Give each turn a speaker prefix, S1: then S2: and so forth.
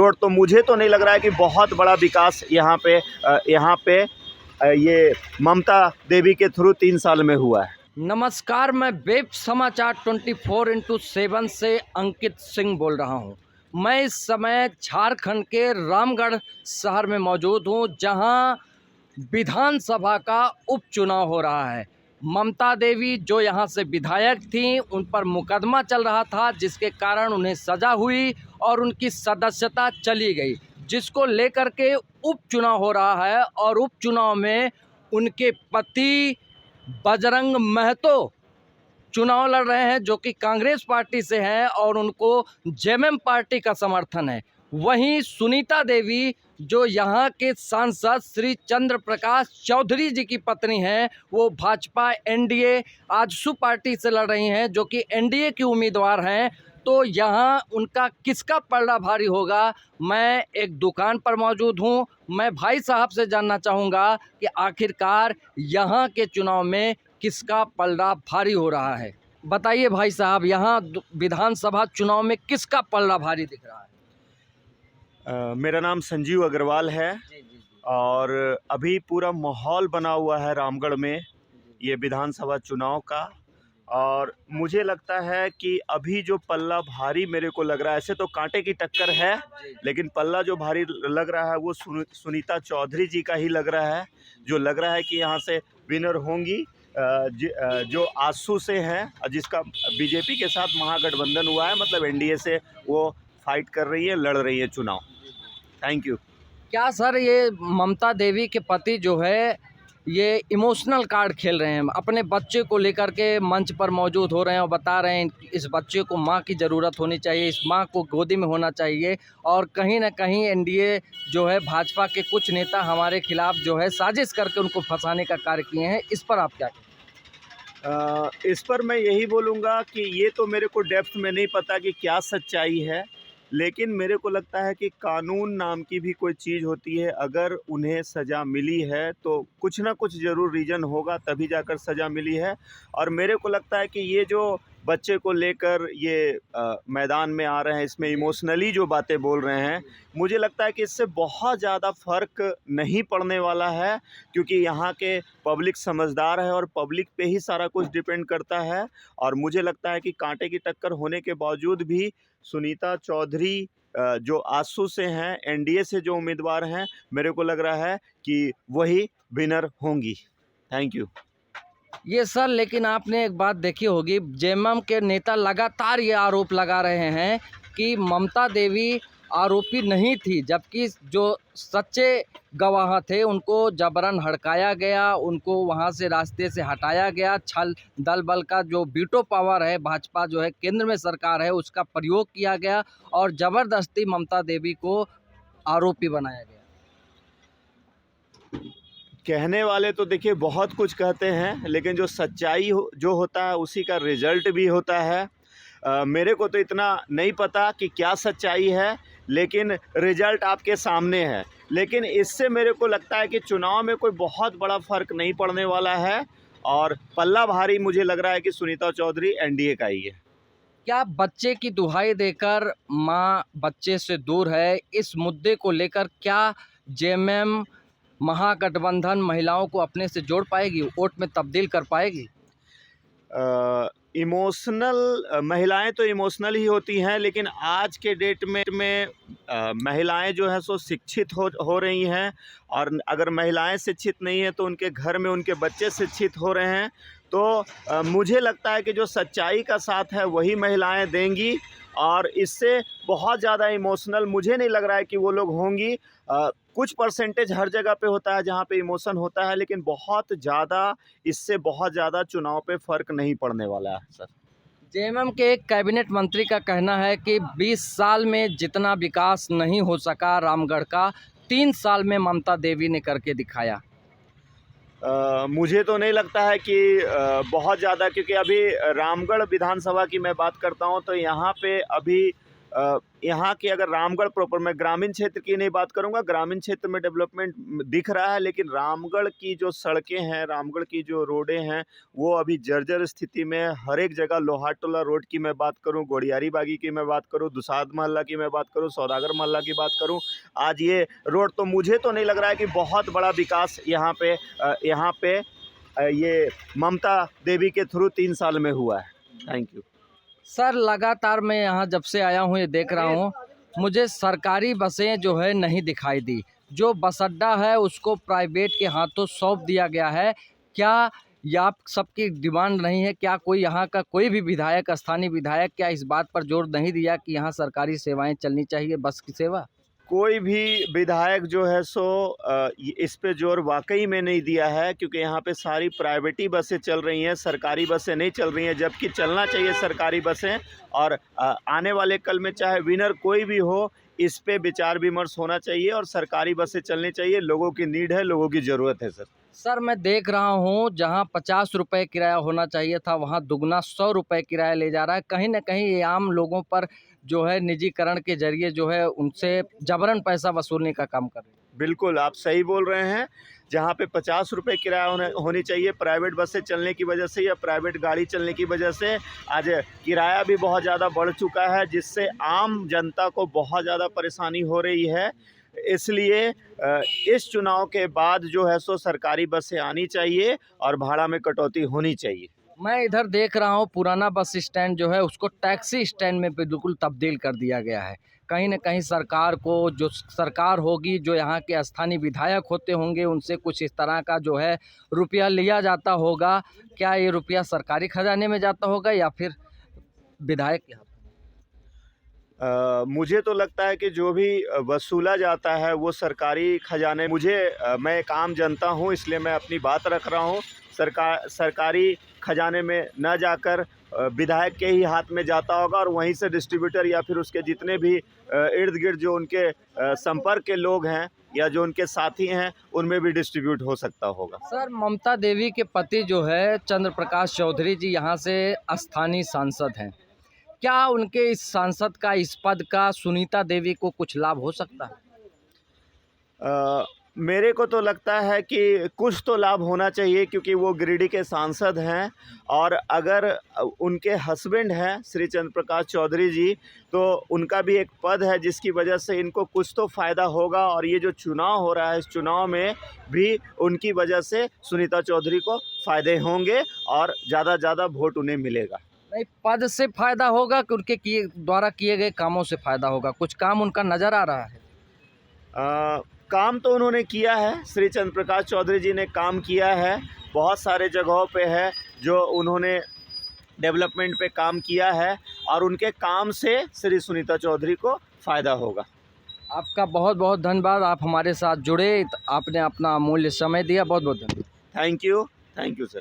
S1: Road तो मुझे तो नहीं लग रहा है कि बहुत बड़ा विकास यहाँ पे ये ममता देवी के थ्रू 3 साल में हुआ है।
S2: नमस्कार, मैं वेब समाचार 24x7 से अंकित सिंह बोल रहा हूं। मैं इस समय झारखंड के रामगढ़ शहर में मौजूद हूं, जहां विधानसभा का उपचुनाव हो रहा है। ममता देवी जो यहां से विधायक थीं, उन पर मुकदमा चल रहा था, जिसके कारण उन्हें सज़ा हुई और उनकी सदस्यता चली गई, जिसको लेकर के उपचुनाव हो रहा है। और उपचुनाव में उनके पति बजरंग महतो चुनाव लड़ रहे हैं, जो कि कांग्रेस पार्टी से हैं और उनको जेएमएम पार्टी का समर्थन है। वहीं सुनीता देवी जो यहाँ के सांसद श्री चंद्र प्रकाश चौधरी जी की पत्नी हैं, वो भाजपा एनडीए आजसू पार्टी से लड़ रही हैं, जो कि एनडीए की उम्मीदवार हैं। तो यहाँ उनका किसका पलड़ा भारी होगा? मैं एक दुकान पर मौजूद हूँ। मैं भाई साहब से जानना चाहूँगा कि आखिरकार यहाँ के चुनाव में किसका पलड़ा भारी हो रहा है। बताइए भाई साहब, यहाँ विधानसभा चुनाव में किसका पलड़ा भारी दिख रहा है?
S1: मेरा नाम संजीव अग्रवाल है और अभी पूरा माहौल बना हुआ है रामगढ़ में ये विधानसभा चुनाव का। और मुझे लगता है कि अभी जो पल्ला भारी मेरे को लग रहा है, ऐसे तो कांटे की टक्कर है, लेकिन पल्ला जो भारी लग रहा है वो सुनीता चौधरी जी का ही लग रहा है। जो लग रहा है कि यहाँ से विनर होंगी जो आजसू से हैं, जिसका बीजेपी के साथ महागठबंधन हुआ है, मतलब एनडीए से वो फाइट कर रही है, लड़ रही है चुनाव। Thank you.
S2: क्या सर, ये ममता देवी के पति जो है ये इमोशनल कार्ड खेल रहे हैं, अपने बच्चे को लेकर के मंच पर मौजूद हो रहे हैं और बता रहे हैं इस बच्चे को माँ की ज़रूरत होनी चाहिए, इस माँ को गोदी में होना चाहिए। और कहीं ना कहीं एनडीए जो है, भाजपा के कुछ नेता हमारे खिलाफ जो है साजिश करके उनको फंसाने का कार्य किए हैं। इस पर आप क्या कहें?
S1: इस पर मैं यही बोलूँगा कि ये तो मेरे को डेप्थ में नहीं पता कि क्या सच्चाई है, लेकिन मेरे को लगता है कि कानून नाम की भी कोई चीज़ होती है। अगर उन्हें सज़ा मिली है तो कुछ ना कुछ ज़रूर रीज़न होगा, तभी जाकर सज़ा मिली है। और मेरे को लगता है कि ये जो बच्चे को लेकर ये मैदान में आ रहे हैं, इसमें इमोशनली जो बातें बोल रहे हैं, मुझे लगता है कि इससे बहुत ज़्यादा फ़र्क नहीं पड़ने वाला है, क्योंकि यहाँ के पब्लिक समझदार है और पब्लिक पे ही सारा कुछ डिपेंड करता है। और मुझे लगता है कि कांटे की टक्कर होने के बावजूद भी सुनीता चौधरी जो आजसू से हैं, एनडीए से जो उम्मीदवार हैं, मेरे को लग रहा है कि वही विनर होंगी। Thank you.
S2: ये सर, लेकिन आपने एक बात देखी होगी, जेएमएम के नेता लगातार ये आरोप लगा रहे हैं कि ममता देवी आरोपी नहीं थी, जबकि जो सच्चे गवाह थे उनको जबरन हड़काया गया, उनको वहां से रास्ते से हटाया गया। छल दल बल का जो वीटो पावर है, भाजपा जो है केंद्र में सरकार है, उसका प्रयोग किया गया और ज़बरदस्ती ममता देवी को आरोपी बनाया गया।
S1: कहने वाले तो देखिए बहुत कुछ कहते हैं, लेकिन जो सच्चाई जो होता है उसी का रिजल्ट भी होता है। मेरे को तो इतना नहीं पता कि क्या सच्चाई है, लेकिन रिजल्ट आपके सामने है। लेकिन इससे मेरे को लगता है कि चुनाव में कोई बहुत बड़ा फ़र्क नहीं पड़ने वाला है और पल्ला भारी मुझे लग रहा है कि सुनीता चौधरी एनडीए का ही है।
S2: क्या बच्चे की दुहाई देकर माँ बच्चे से दूर है, इस मुद्दे को लेकर क्या जेएमएम महागठबंधन महिलाओं को अपने से जोड़ पाएगी, वोट में तब्दील कर पाएगी?
S1: इमोशनल महिलाएं तो इमोशनल ही होती हैं, लेकिन आज के डेट में महिलाएं जो हैं सो शिक्षित हो रही हैं। और अगर महिलाएं शिक्षित नहीं हैं तो उनके घर में उनके बच्चे शिक्षित हो रहे हैं। तो मुझे लगता है कि जो सच्चाई का साथ है वही महिलाएं देंगी, और इससे बहुत ज़्यादा इमोशनल मुझे नहीं लग रहा है कि वो लोग होंगी। कुछ परसेंटेज हर जगह पे होता है जहाँ पे इमोशन होता है, लेकिन इससे बहुत ज़्यादा चुनाव पे फ़र्क नहीं पड़ने वाला है सर।
S2: जेएमएम के एक कैबिनेट मंत्री का कहना है कि 20 साल में जितना विकास नहीं हो सका रामगढ़ का, 3 साल में ममता देवी ने करके दिखाया।
S1: मुझे तो नहीं लगता है कि बहुत ज़्यादा, क्योंकि अभी रामगढ़ विधानसभा की मैं बात करता हूँ तो यहाँ पे अभी यहाँ की अगर रामगढ़ प्रॉपर, मैं ग्रामीण क्षेत्र की नहीं बात करूँगा, ग्रामीण क्षेत्र में डेवलपमेंट दिख रहा है, लेकिन रामगढ़ की जो सड़कें हैं, रामगढ़ की जो रोडें हैं, वो अभी जर्जर स्थिति में है। हर एक जगह लोहार टोला रोड की मैं बात करूँ, गोड़ियारी बागी की मैं बात करूँ, दुसाद मोहल्ला की मैं बात करूँ, सौदागर मोहल्ला की बात करूँ, आज ये रोड तो मुझे तो नहीं लग रहा है कि बहुत बड़ा विकास यहाँ पे ये ममता देवी के थ्रू 3 साल में हुआ है। Thank you
S2: sir. लगातार मैं यहाँ जब से आया हूँ ये देख रहा हूँ, मुझे सरकारी बसें जो है नहीं दिखाई दी। जो बस अड्डा है उसको प्राइवेट के हाथों सौंप दिया गया है। क्या ये आप सबकी डिमांड नहीं है? क्या कोई यहाँ का कोई भी विधायक, स्थानीय विधायक क्या इस बात पर जोर नहीं दिया कि यहाँ सरकारी सेवाएं चलनी चाहिए, बस की सेवा?
S1: कोई भी विधायक जो है सो इस पे जोर वाकई में नहीं दिया है, क्योंकि यहाँ पे सारी प्राइवेटी बसें चल रही हैं, सरकारी बसें नहीं चल रही हैं, जबकि चलना चाहिए सरकारी बसें। और आने वाले कल में चाहे विनर कोई भी हो, इस पे विचार विमर्श होना चाहिए और सरकारी बसें चलनी चाहिए। लोगों की नीड है, लोगों की ज़रूरत है सर।
S2: सर मैं देख रहा हूँ जहाँ 50 रुपये किराया होना चाहिए था वहाँ दुगना 100 रुपये किराया ले जा रहा है। कहीं ना कहीं ये आम लोगों पर जो है निजीकरण के जरिए जो है उनसे जबरन पैसा वसूलने का काम कर रहे हैं।
S1: बिल्कुल आप सही बोल रहे हैं। जहाँ पे 50 रुपये किराया होनी चाहिए, प्राइवेट बसें चलने की वजह से या प्राइवेट गाड़ी चलने की वजह से आज किराया भी बहुत ज़्यादा बढ़ चुका है, जिससे आम जनता को बहुत ज़्यादा परेशानी हो रही है। इसलिए इस चुनाव के बाद जो है सो सरकारी बसें आनी चाहिए और भाड़ा में कटौती होनी चाहिए।
S2: मैं इधर देख रहा हूँ पुराना बस स्टैंड जो है उसको टैक्सी स्टैंड में बिल्कुल तब्दील कर दिया गया है। कहीं ना कहीं सरकार को, जो सरकार होगी, जो यहाँ के स्थानीय विधायक होते होंगे, उनसे कुछ इस तरह का जो है रुपया लिया जाता होगा। क्या ये रुपया सरकारी खजाने में जाता होगा या फिर विधायक के हाथ?
S1: मुझे तो लगता है कि जो भी वसूला जाता है वो सरकारी खजाने, मैं एक आम जनता हूँ इसलिए मैं अपनी बात रख रहा हूँ। सरकारी खजाने में न जाकर विधायक के ही हाथ में जाता होगा और वहीं से डिस्ट्रीब्यूटर या फिर उसके जितने भी इर्द गिर्द जो उनके संपर्क के लोग हैं या जो उनके साथी हैं उनमें भी डिस्ट्रीब्यूट हो सकता होगा।
S2: सर ममता देवी के पति जो है चंद्र प्रकाश चौधरी जी यहाँ से स्थानीय सांसद हैं। क्या उनके इस सांसद का, इस पद का सुनीता देवी को कुछ लाभ हो सकता है?
S1: मेरे को तो लगता है कि कुछ तो लाभ होना चाहिए, क्योंकि वो गिरिडीह के सांसद हैं और अगर उनके हस्बैंड हैं श्री चंद्र प्रकाश चौधरी जी, तो उनका भी एक पद है जिसकी वजह से इनको कुछ तो फ़ायदा होगा। और ये जो चुनाव हो रहा है, इस चुनाव में भी उनकी वजह से सुनीता चौधरी को फ़ायदे होंगे और ज़्यादा वोट उन्हें मिलेगा।
S2: नहीं, पद से फायदा होगा कि उनके द्वारा किए गए कामों से फायदा होगा? कुछ काम उनका नज़र आ रहा है?
S1: काम तो उन्होंने किया है, श्री चंद्र प्रकाश चौधरी जी ने काम किया है, बहुत सारे जगहों पे है जो उन्होंने डेवलपमेंट पे काम किया है और उनके काम से श्री सुनीता चौधरी को फ़ायदा होगा।
S2: आपका बहुत बहुत धन्यवाद, आप हमारे साथ जुड़े, आपने अपना अमूल्य समय दिया, बहुत बहुत धन्यवाद।
S1: Thank you sir.